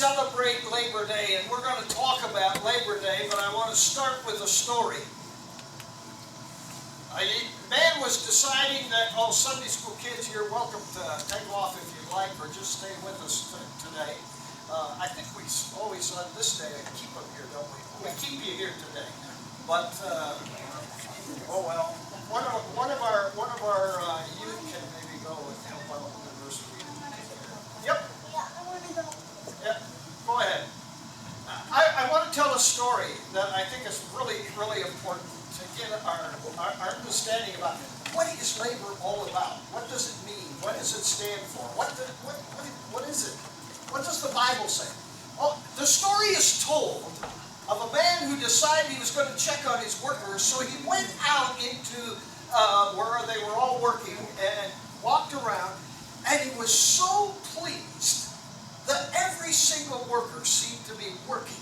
celebrate Labor Day, and we're going to talk about Labor Day, but I want to start with a story. A man was deciding that, oh, Sunday school kids, you're welcome to take off if you like, or just stay with us today. I think we always on this day keep them here, don't we? We keep you here today. But oh well, one of our youth can maybe go and help out with the verse reading. Yep. Yeah, I want to go. Yep. Go ahead. I want to tell a story that I think is really important to get our understanding about what is labor all about. What does it mean? What does it stand for? What is it? What does the Bible say? Well, the story is told of a man who decided he was going to check on his workers, so he went out into where they were all working and walked around, and he was so pleased that every single worker seemed to be working.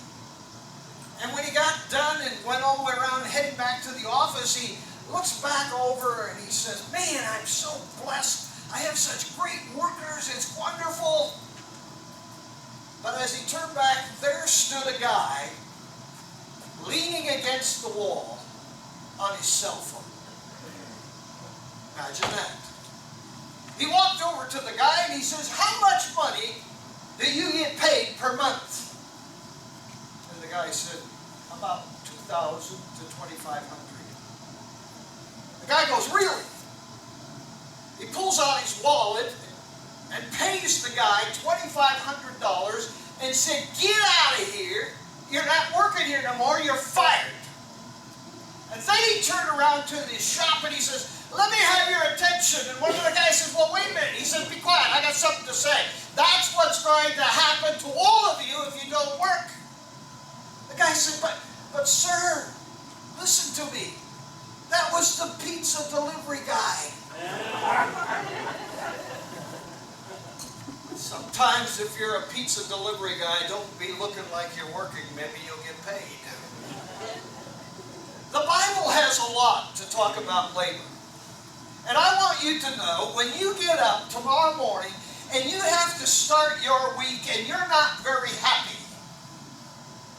And when he got done and went all the way around heading back to the office, he looks back over and he says, "Man, I'm so blessed. I have such great workers. It's wonderful." But as he turned back, there stood a guy leaning against the wall on his cell phone. Imagine that. He walked over to the guy and he says, "How much money do you get paid per month?" And the guy said, "About $2,000 to $2,500. The guy goes, "Really?" He pulls out his wallet and pays the guy $2,500 and said, "Get out of here. You're not working here no more. You're fired." And then he turned around to his shop and he says, "Let me have your attention." And one of the guys says, "Well, wait a minute." He said, "Be quiet. I got something to say. That's what's going to happen to all of you if you don't work." The guy said, but sir, listen to me. That was the pizza delivery guy." Sometimes if you're a pizza delivery guy, don't be looking like you're working. Maybe you'll get paid. The Bible has a lot to talk about labor. And I want you to know, when you get up tomorrow morning and you have to start your week and you're not very happy,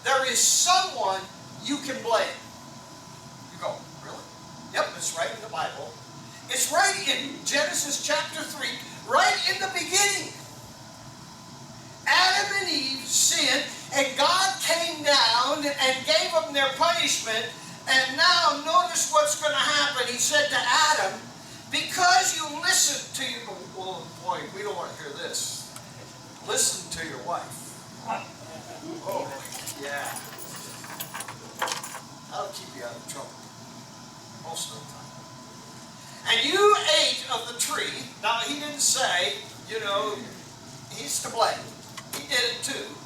there is someone you can blame. You go, "Really?" Yep, it's right in the Bible. It's right in Genesis chapter 3, right in the beginning. Adam and Eve sinned, and God came down and gave them their punishment. And now notice what's going to happen. He said to Adam, "Because you listened to your..." Oh boy, we don't want to hear this. "Listen to your wife." Oh, yeah. That'll keep you out of trouble most of the time. "And you ate of the tree." Now, he didn't say, he's to blame. He did it too.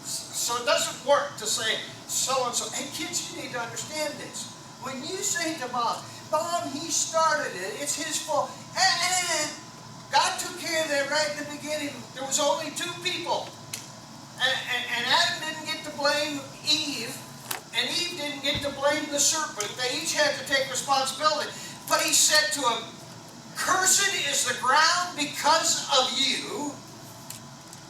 So it doesn't work to say so-and-so. Hey, kids, you need to understand this. When you say to Mom, "he started it, it's his fault." God took care of that right in the beginning. There was only two people. And Adam didn't get to blame Eve, and Eve didn't get to blame the serpent. They each had to take responsibility. But he said to him, "Cursed is the ground because of you.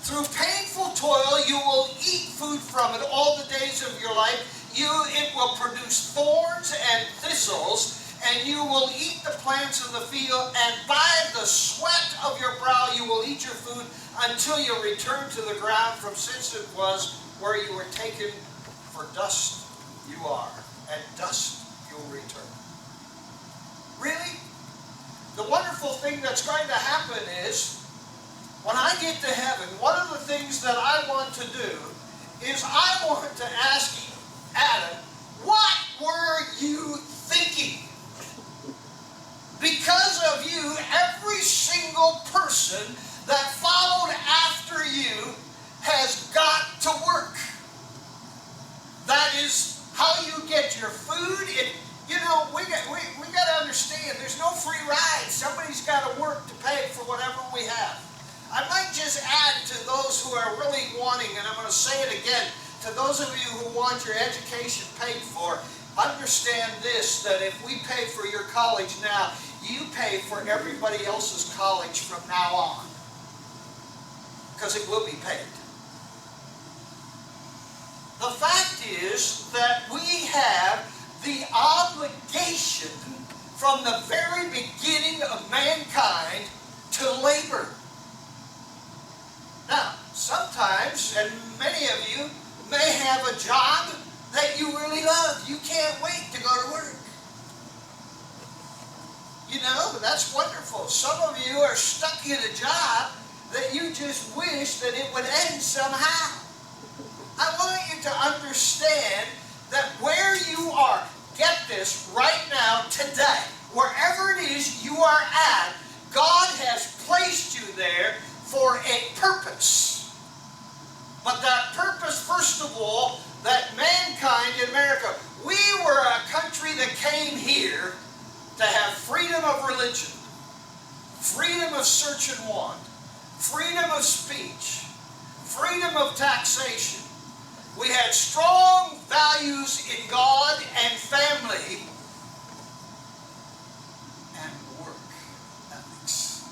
Through painful toil you will eat food from it all the days of your life. It will produce thorns and thistles, and you will eat the plants of the field, and by the sweat of your brow you will eat your food until you return to the ground from since it was where you were taken, for dust you are, and dust you'll return." Really? The wonderful thing that's going to happen is, when I get to heaven, one of the things that I want to do is I want to ask Adam, "What were you thinking?" Because of you, every single person that followed after you has got to work. That is how you get your food. We got to understand, there's no free ride. Somebody's got to work to pay for whatever we have. I might just add to those who are really wanting, and I'm going to say it again, to those of you who want your education paid for, understand this, that if we pay for your college now, you pay for everybody else's college from now on. Because it will be paid. the fact is that we have the obligation from the very beginning of mankind to labor. Now, sometimes, and many of you may have a job that you really love. You can't wait to go to work. You know, that's wonderful. Some of you are stuck in a job that you just wish that it would end somehow. I want you to understand that where you are, get this right now, today, wherever it is you are at, God has placed you there for a purpose. But that purpose, first of all, that mankind in America, we were a country that came here to have freedom of religion, freedom of search and want, freedom of speech, freedom of taxation. We had strong values in God and family and work ethics.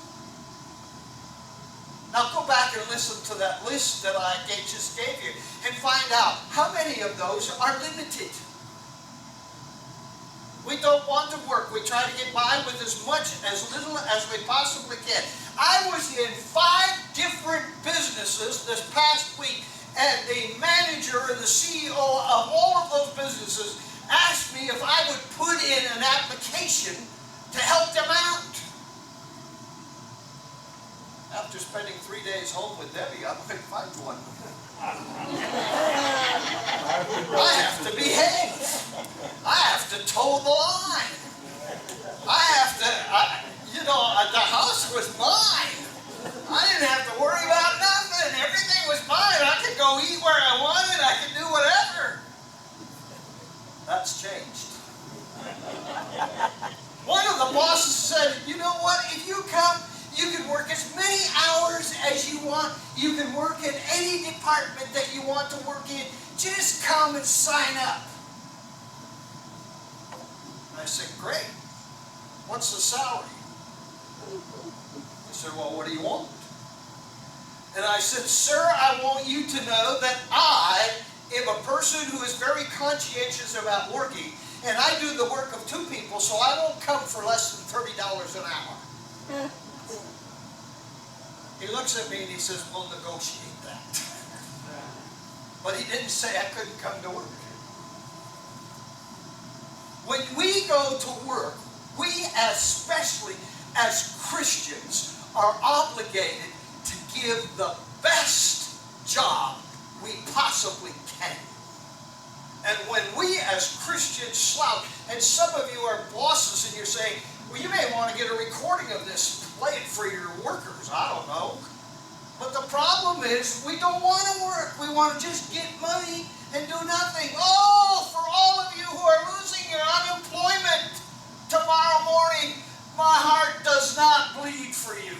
Now go back and listen to that list that I just gave you and find out how many of those are limited. We don't want to work. We try to get by with as little as we possibly can. I was in 5 different businesses this past week, and the manager or the CEO of all of those businesses asked me if I would put in an application to help them out. After spending 3 days home with Debbie, I couldn't find one. I have to behave. I have to toe the line. The house was mine. I didn't have to worry about nothing. Everything was mine. I could go eat where I wanted. I could do whatever. That's changed. One of the bosses said, you know what? If you come, you can work as many hours as you want. You can work in any department that you want to work in. Just come and sign up. And I said, great. What's the salary? He said, well, what do you want? And I said, sir, I want you to know that I am a person who is very conscientious about working, and I do the work of 2 people, so I won't come for less than $30 an hour. He looks at me and he says, we'll negotiate that. But he didn't say I couldn't come to work. When we go to work, we, especially as Christians, are obligated to give the best job we possibly can. And when we as Christians slouch, and some of you are bosses and you're saying, well, you may want to get a recording of this, play it for your workers, I don't know. But the problem is we don't want to work. We want to just get money and do nothing. Oh, for all of you who are losing your unemployment tomorrow morning, my heart does not bleed for you.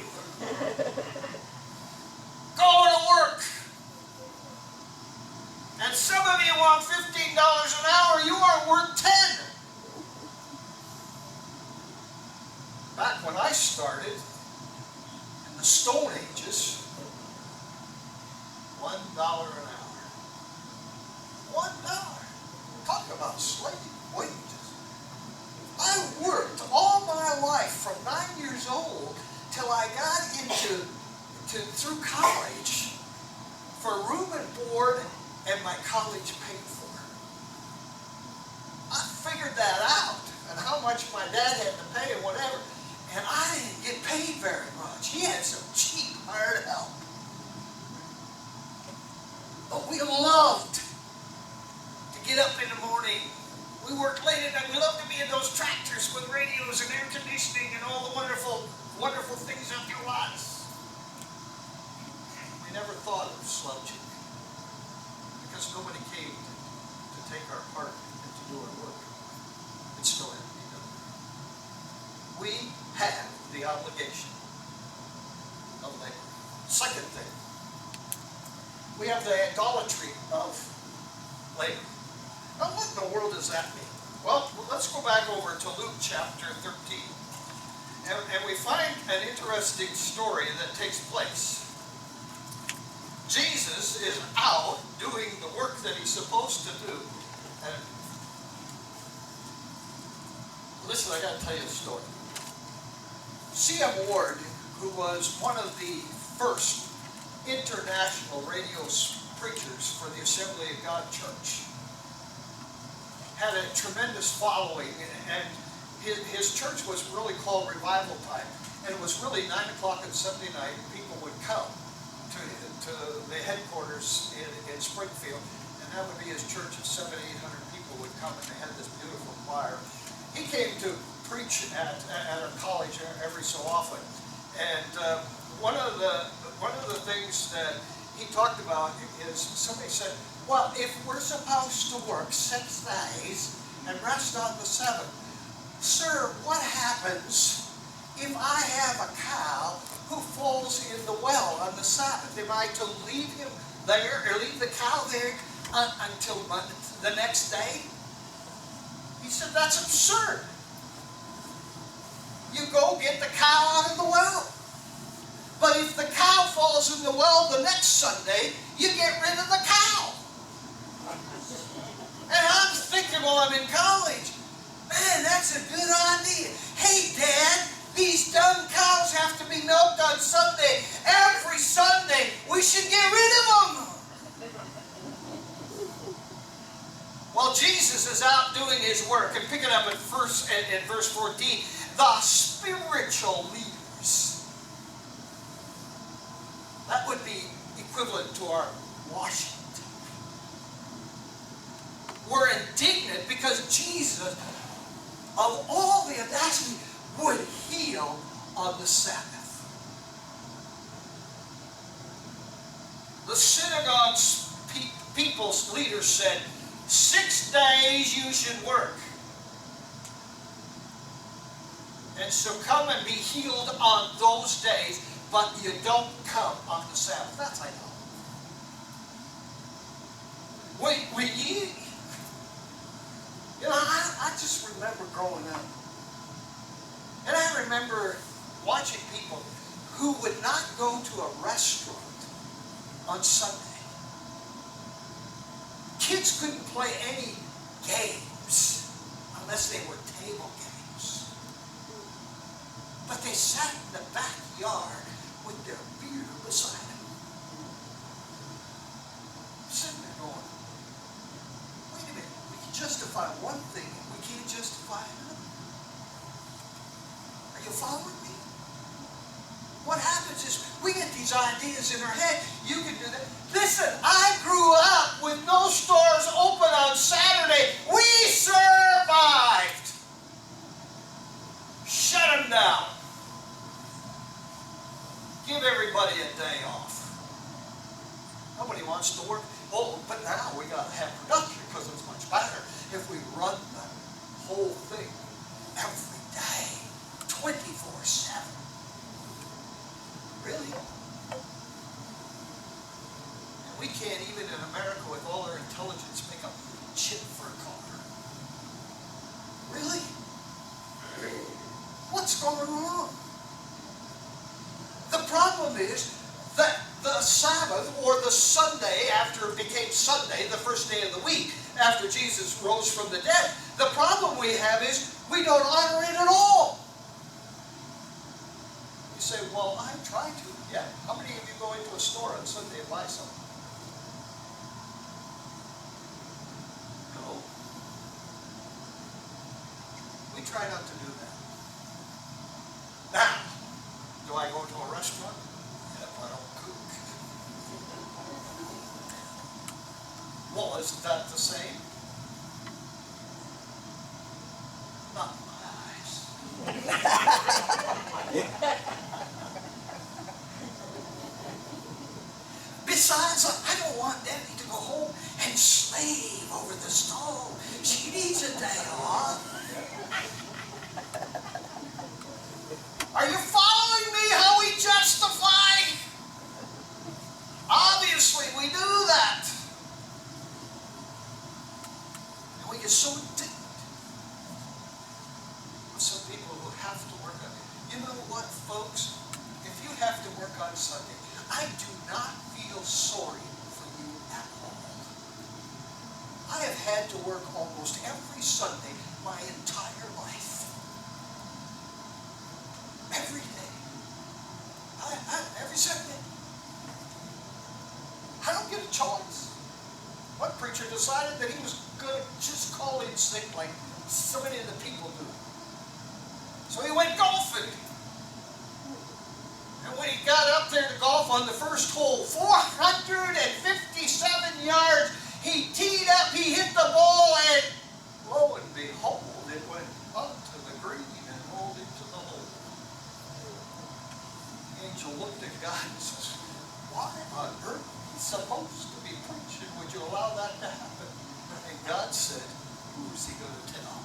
Go to work. And some of you want $15 an hour. You are worth 10. Back when I started in the Stone Ages, $1 an hour. $1. Talk about slave wages. I worked all my life from 9 years old till I got through college for room and board and my college paid for. I figured that out and how much my dad had to pay and whatever, and I didn't get paid very much. He had some cheap hired help. But we loved to get up in the morning. We worked late at night. We loved to be in those tractors with radios and air conditioning and all the wonderful, wonderful things of their lives. We never thought of slouching because nobody came to take our part and to do our work. It still had to be done. We have the obligation of labor. Second thing, we have the idolatry of labor. Now, what in the world does that mean? Well, let's go back over to Luke chapter 13. And we find an interesting story that takes place. Jesus is out doing the work that he's supposed to do. And listen, I got to tell you a story. C.M. Ward, who was one of the first international radio preachers for the Assembly of God Church, had a tremendous following, and his church was really called Revival Time, and it was really 9 o'clock on Sunday night, and people would come to the headquarters in Springfield, and that would be his church of 700 to 800 people would come, and they had this beautiful choir. He came to preach at a college every so often, and one of the things that he talked about is somebody said, well, if we're supposed to work 6 days and rest on the 7th, sir, what happens if I have a cow who falls in the well on the Sabbath? Am I to leave him there, or leave the cow there until the next day? He said, that's absurd. You go get the cow out of the well. But if the cow falls in the well the next Sunday, you get rid of the cow. And I'm thinking while I'm in college, man, that's a good idea. Hey, Dad, these dumb cows have to be milked on Sunday. Every Sunday, we should get rid of them. While Jesus is out doing his work, and pick it up in verse 14, the spiritual leaders, that would be equivalent to our washing, were indignant because Jesus, of all the audacity, would heal on the Sabbath. The synagogue's people's leaders said, 6 days you should work. And so come and be healed on those days, but you don't come on the Sabbath. That's I know. I just remember growing up. And I remember watching people who would not go to a restaurant on Sunday. Kids couldn't play any games unless they were table games. But they sat in the backyard with their beer beside them. Sitting there going, wait a minute, we can justify one thing and we can't justify another. Are you following me? What happens is we get these ideas in our head. You can do that. Listen, I grew up with no stores open on Saturday. We survived. Shut them down. Give everybody a day off. Nobody wants to work. Oh, but now we got to have production because it's much better if we run the whole thing every day, 24/7. Really? And we can't even in America with all our intelligence make a chip for a car. Really? What's going on? The problem is that the Sabbath, or the Sunday after it became Sunday, the first day of the week after Jesus rose from the dead, the problem we have is we don't honor it at all. You say, well, I try to. Yeah. How many of you go into a store on Sunday and buy something? No. We try not to do that. Now, do I go to a restaurant? Yeah, I don't cook. Well, isn't that the same? Not in my eyes. Besides, I don't want Debbie to go home and slave over the stove. She needs a day off. Are you following me how we justify? Obviously, we do that. And we get so indignant with some people who have to work on it. You know what, folks? If you have to work on Sunday, I do not feel sorry for had to work almost every Sunday my entire life. Every day. Every Sunday. I don't get a choice. One preacher decided that he was going to just call in sick like so many of the people do. So he went golfing. And when he got up there to golf on the first hole, 457 yards, he teed up, he hit the ball, and lo and behold, it went up to the green and rolled into the hole. The angel looked at God and says, why on earth is he supposed to be preaching? Would you allow that to happen? And God said, who's he going to tell?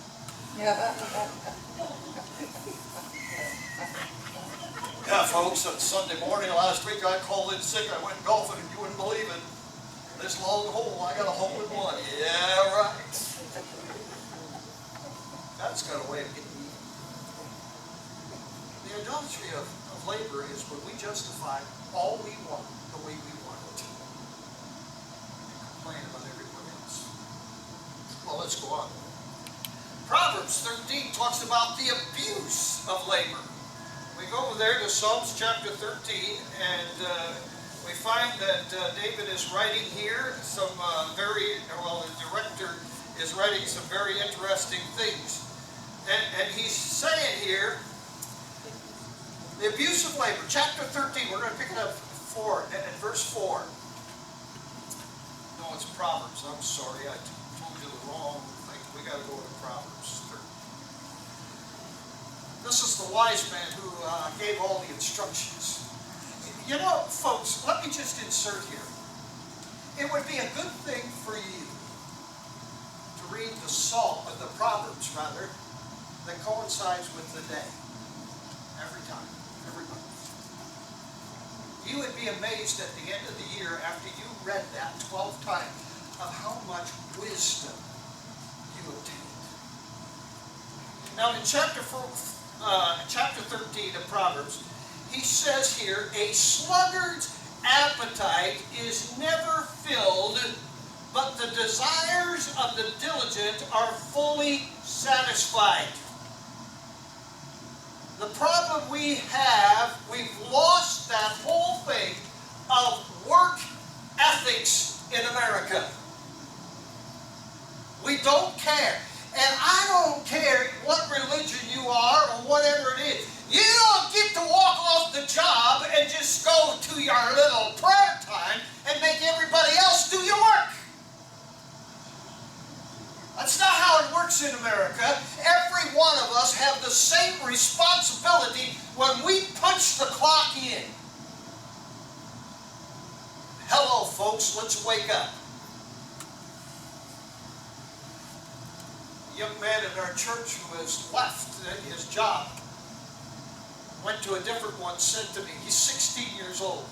Yeah, folks, on Sunday morning last week I called in sick. I went golfing and you wouldn't believe it. This long hole, I got a hole in one. Yeah, right. God's got a way of getting even. The idolatry of labor is when we justify all we want the way we want it and complain about everyone else. Well, let's go on. Proverbs 13 talks about the abuse of labor. We go over there to Psalms chapter 13, and we find that David is writing here some the director is writing some very interesting things. And he's saying here, the abuse of labor, chapter 13, we're going to pick it up at verse 4. No, it's Proverbs. I'm sorry, I told you the wrong thing. We got to go to Proverbs 13. This is the wise man who gave all the instructions. You know, folks, let me just insert here. It would be a good thing for you to read the Proverbs, that coincides with the day. Every time, every month. You would be amazed at the end of the year after you read that 12 times of how much wisdom you obtained. Now in chapter 13 of Proverbs, he says here, a sluggard's appetite is never filled, but the desires of the diligent are fully satisfied. The problem we have, we've lost that whole thing of work ethics in America. We don't care. And I don't care what religion you are or whatever it is. You don't get to walk off the job and just go to your little prayer time and make everybody else do your work. That's not how it works in America. Every one of us have the same responsibility when we punch the clock in. Hello, folks, let's wake up. A young man in our church who has left his job, went to a different one, said to me, he's 16 years old.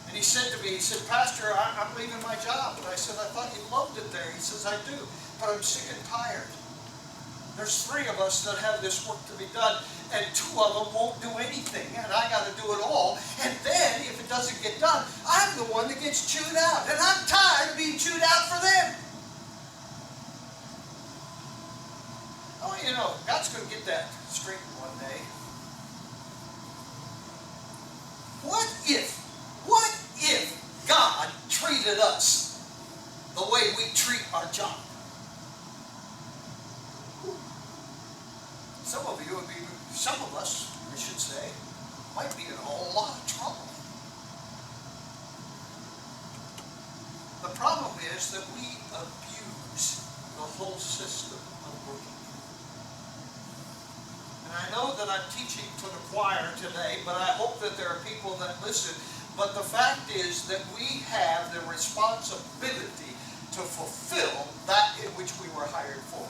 And he said to me, Pastor, I'm leaving my job. And I said, I thought you loved it there. He says, I do, but I'm sick and tired. There's 3 of us that have this work to be done, and 2 of them won't do anything, and I got to do it all. And then, if it doesn't get done, I'm the one that gets chewed out. And I'm tired of being chewed out for them. Oh, you know, God's going to get that straightened one day. What if God treated us the way we treat our job? Some of us, I should say, might be in a whole lot of trouble. The problem is that we abuse the whole system of working. And I know that I'm teaching to the choir today, but I hope that there are people that listen. But the fact is that we have the responsibility to fulfill that in which we were hired for.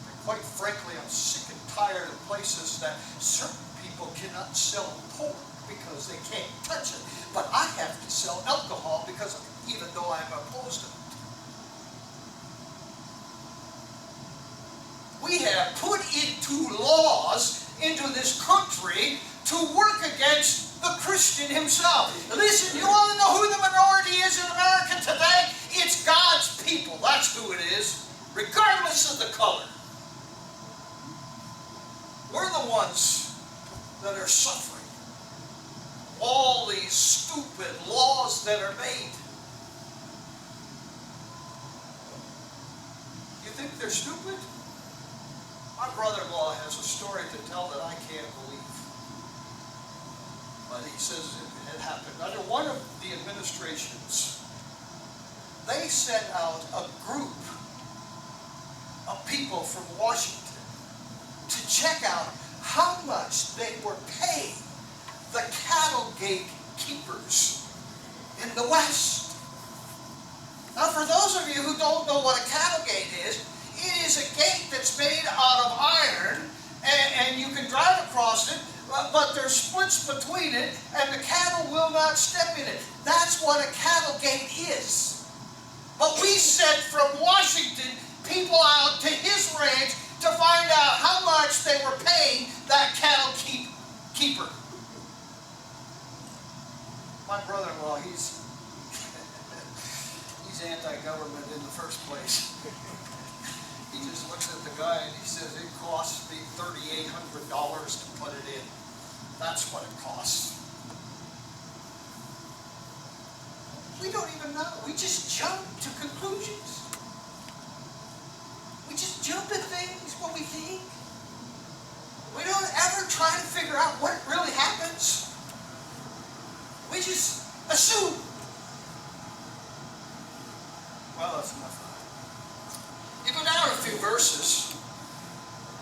And quite frankly, I'm sick and tired of places that certain people cannot sell pork because they can't touch it. But I have to sell alcohol because even though I'm opposed to it. We have put into laws into this country to work against the Christian himself. Listen, you want to know who the minority is in America today? It's God's the ones that are suffering. All these stupid laws that are made. You think they're stupid? My brother-in-law has a story to tell that I can't believe. But he says it happened under one of the administrations. They sent out a group of people from Washington to check out how much they were paying the cattle gate keepers in the West. Now, for those of you who don't know what a cattle gate is, it is a gate that's made out of iron, and you can drive across it, but there's splits between it, and the cattle will not step in it. That's what a cattle gate is. But we sent from Washington people out to his ranch to find out how much they were paying that cattle keeper. My brother-in-law, he's anti-government in the first place. He just looks at the guy and he says, it costs me $3,800 to put it in. That's what it costs. We don't even know. We just jump to conclusions. We just jump at things what we think. We don't ever try to figure out what really happens. We just assume. Well, that's enough of that. You go down a few verses,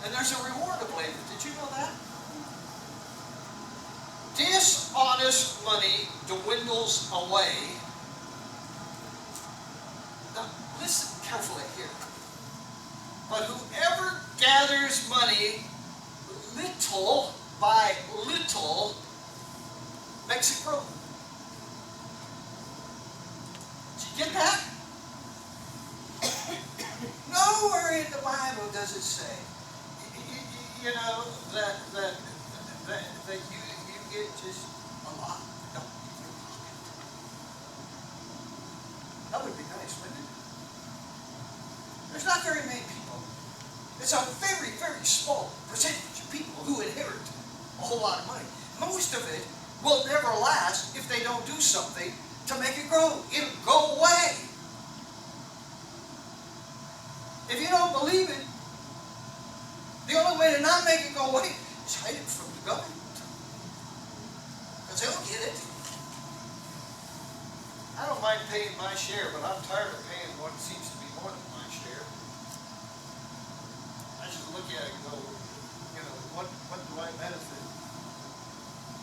and there's a reward of labor. Did you know that? Dishonest money dwindles away. Now, listen carefully here. But whoever gathers money little by little makes it grow. Did you get that? Nowhere in the Bible does it say, you know, that you get just a lot. No, that would be nice, wouldn't it? There's not very many people. It's a very, very small percentage of people who inherit a whole lot of money. Most of it will never last if they don't do something to make it grow. It'll go away. If you don't believe it, the only way to not make it go away is hide it from the government. Because they'll get it. I don't mind paying my share, but I'm tired of paying what seems to be more than my share. I just look at it and go, you know, what do I benefit?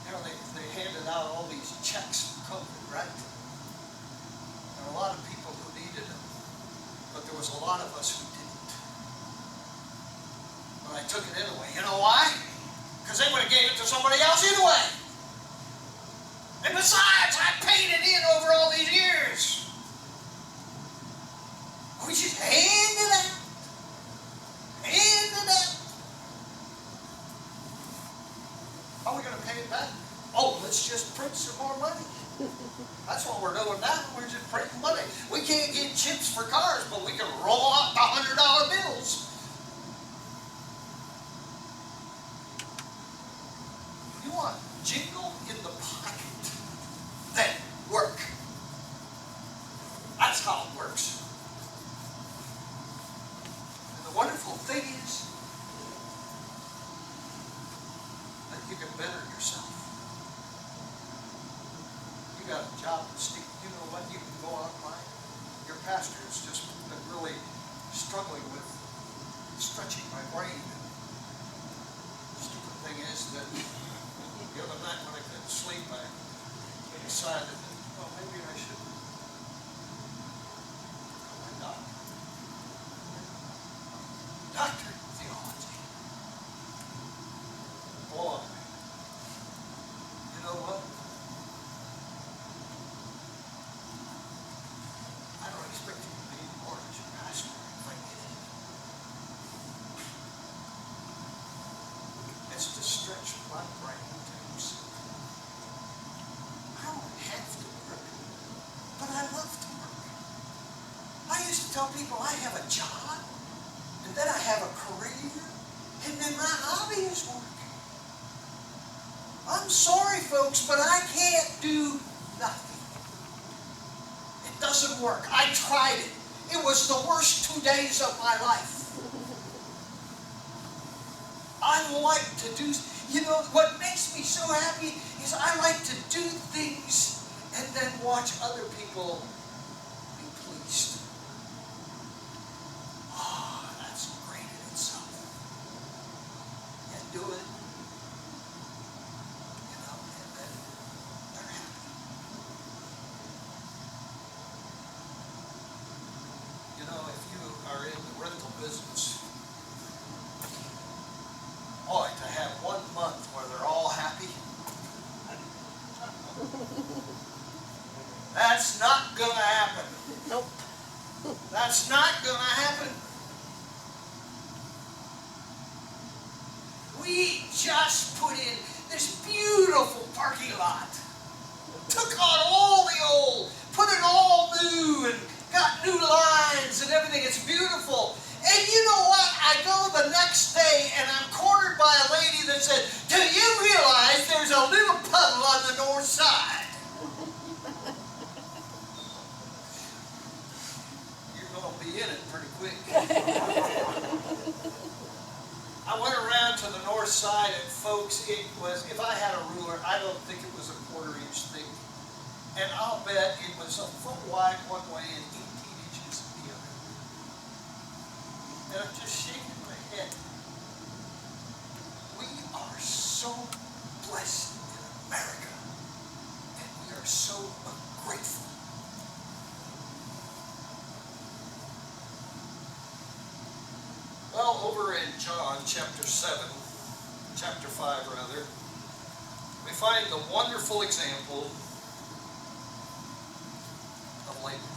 You know, they handed out all these checks for COVID, right? There were a lot of people who needed them, but there was a lot of us who didn't. But I took it anyway. You know why? Because they would have gave it to somebody else anyway. And besides, I paid it in over all these years. We just hand it out. Hand it out. How are we going to pay it back? Oh, let's just print some more money. That's what we're doing now. We're just printing money. We can't get chips for cars, but we can roll out the $100 bills. You want jingle in the pocket? Then work. That's how it works. And the wonderful thing is that you can better yourself. You got a job to stick. You know what? You can go online. Your pastor has just been really struggling with stretching my brain. The stupid thing is that the other night when I couldn't sleep, I decided that, well, maybe I should call my doctor. Doctor of theology. Boy, you know what? I don't expect you to be more as your pastor if I get it. It's to stretch my brain. I don't have to work, but I love to work. I used to tell people I have a job, and then I have a career, and then my hobby is work. I'm sorry, folks, but I can't do nothing. It doesn't work. I tried it. It was the worst 2 days of my life. I like to do, what makes me so happy is I like to do things and then watch other people be pleased. Oh, that's great in itself. And do it, and then they're happy. If you are in the rental business, boy, to have 1 month where they're all happy, that's not going to happen. Nope. That's not going to happen. We just put in this beautiful parking lot. Took on all the old, put it all new, and got new lines and everything. It's beautiful. And you know what? I go the next day and I'm cornered by a lady that said, "Do you realize there's a little puddle on the north side?" You're going to be in it pretty quick. I went around to the north side, and folks, it was, if I had a ruler, I don't think it was a 1/4 inch thick. And I'll bet it was a foot wide one way and 18 inches the other. And I'm just shaking my head. We are so blessed in America, and we are so ungrateful. Well, over in John chapter 5 rather, we find the wonderful example of labor.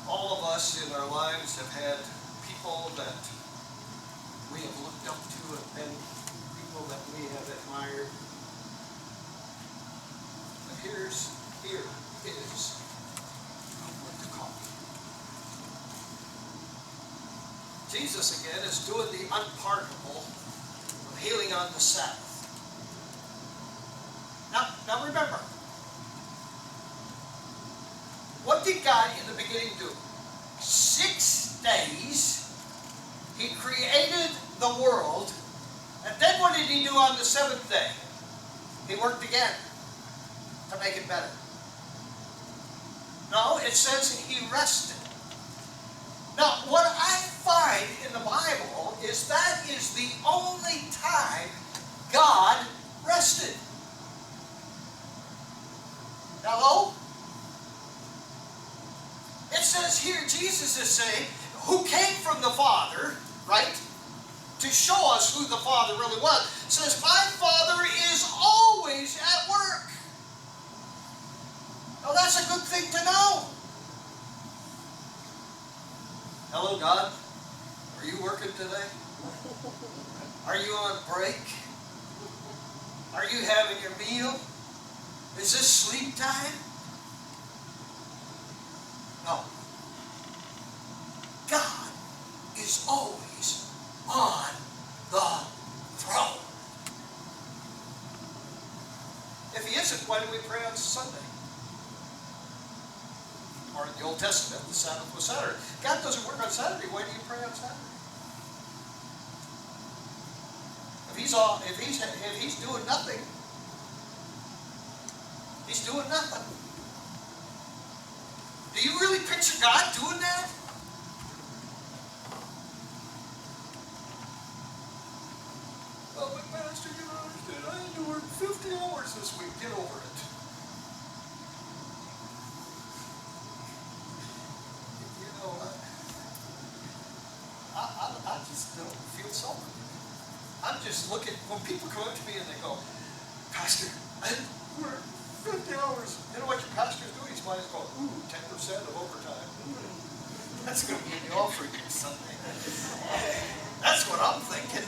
All of us in our lives have had people that we have looked up to and people that we have admired. But here is what to call. Jesus again is doing the unpardonable of healing on the Sabbath. Now remember, what did God in the beginning do? 6 days, He created the world, and then what did He do on the 7th day? He worked again to make it better. No, it says He rested. Now, what I find in the Bible is that is the only time God rested. Hello? It says here, Jesus is saying, who came from the Father, right? To show us who the Father really was. Says, my Father is always at work. Now that's a good thing to know. Hello, God. Are you working today? Are you on break? Are you having your meal? Is this sleep time? No. God is always on the throne. If He isn't, why do we pray on Sunday? Or in the Old Testament, the Sabbath was Saturday. God doesn't work on Saturday. Why do you pray on Saturday? If he's doing nothing, He's doing nothing. Do you really picture God doing that? Oh, but Pastor, you don't understand. I had to work 50 hours this week. Get over it. I just don't feel sorry. I'm just looking, when people come up to me and they go, Pastor, I work 50 hours. You know what your pastor's doing? He's might as well, 10% of overtime. That's going to be in the offering Sunday. That's what I'm thinking.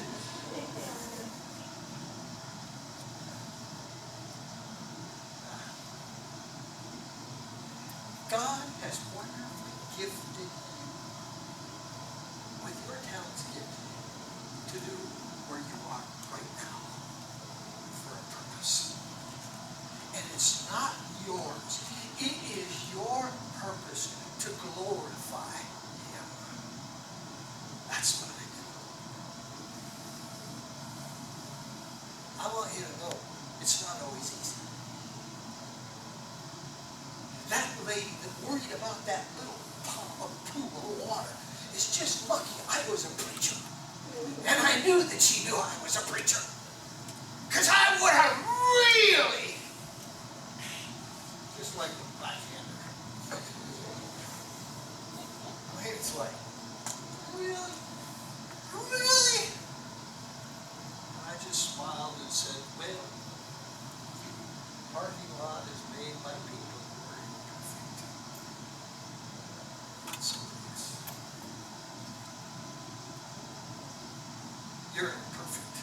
God has wonderfully gifted you with your talents gift to do where you are right now. it's not yours. It is your purpose to glorify Him. That's what I do. I want you to know it's not always easy. That lady that worried about that little pool of water is just lucky I was a preacher. And I knew that she knew I was a preacher. Because I would have really, just like the backhander. It's like, really? Really? I just smiled and said, well, parking lot is made by people who are imperfect. So it is. You're imperfect.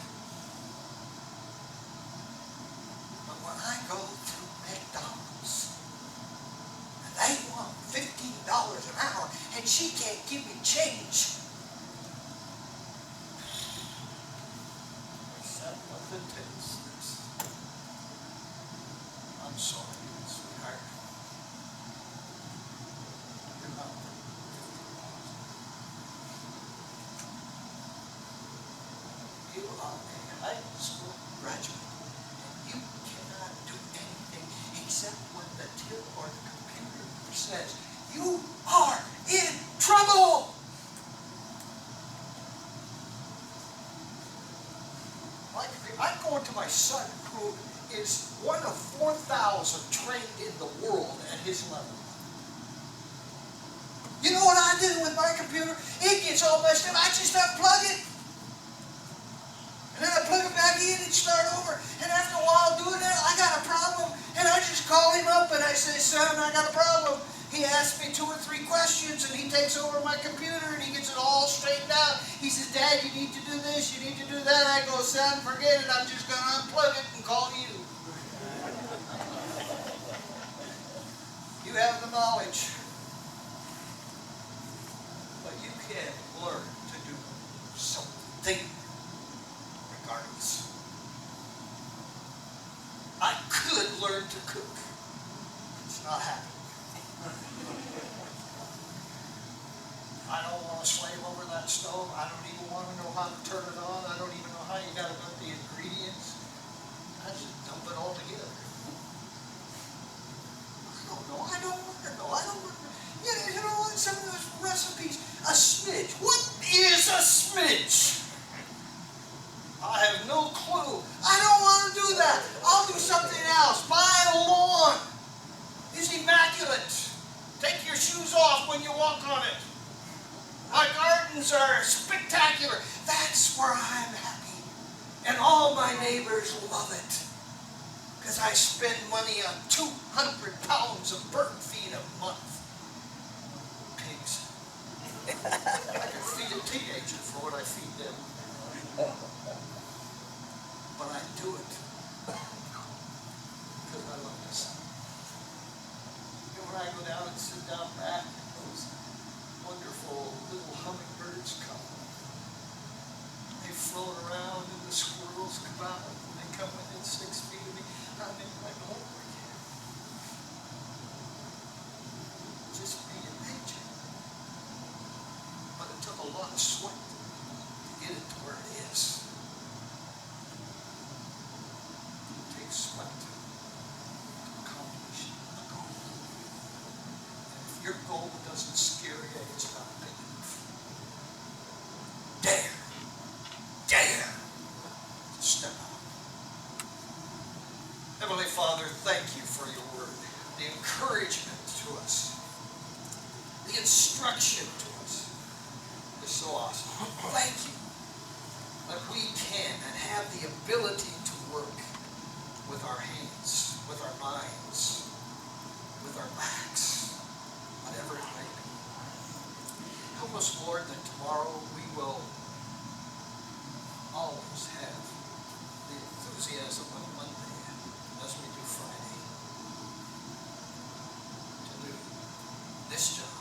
But when I go to McDonald's and they want $15 an hour and she can't give me change, I said, nothing takes this. I'm sorry, sweetheart. You're not worth $50. You are a high school graduate, and you cannot do anything except when the till or the computer says, you are in trouble. I'm going to my son, who is one of 4,000 trained in the world at his level. You know what I do with my computer? It gets all messed up. I just unplug it. And then I plug it back in and start over. And after a while doing that, I got a problem. And I just call him up and I say, son, I got a problem. He asks me 2 or 3 questions and he takes over my computer and he gets it all straightened out. He says, Dad, you need to do this, you need to do that. I go, son, forget it. I'm just going to unplug it and call you. You have the knowledge. But you can learn to do something regardless. I could learn to cook. It's not happening. I don't want to slave over that stove. I don't even want to know how to turn it on. I don't even know how you got to put the ingredients. I just dump it all together. I don't want to know. You know what? Some of those recipes, a smidge. What is a smidge? I have no clue. I don't want to do that. I'll do something else. My lawn is immaculate. Take your shoes off when you walk on it. My gardens are spectacular. That's where I'm happy. And all my neighbors love it. Because I spend money on 200 pounds of bird feed a month. Pigs. I can feed a teenager for what I feed them. But I do it because I love this. You know, when I go down and sit down back, those wonderful little hummingbirds come. They float around and the squirrels come out and they come within 6 feet of me. I'm in my home again. Just be in nature. But it took a lot of sweat to get it to where it is. It takes sweat to accomplish a goal. And if your goal doesn't scare you, it's not big enough. Dare to step out. Heavenly Father, thank you for your word, the encouragement to us, the instruction to us is so awesome. Thank you that we can and have the ability to work with our hands, with our minds, with our backs, whatever it may be. Help us, Lord, that tomorrow we will always have the enthusiasm of Monday as we do Friday to do this job.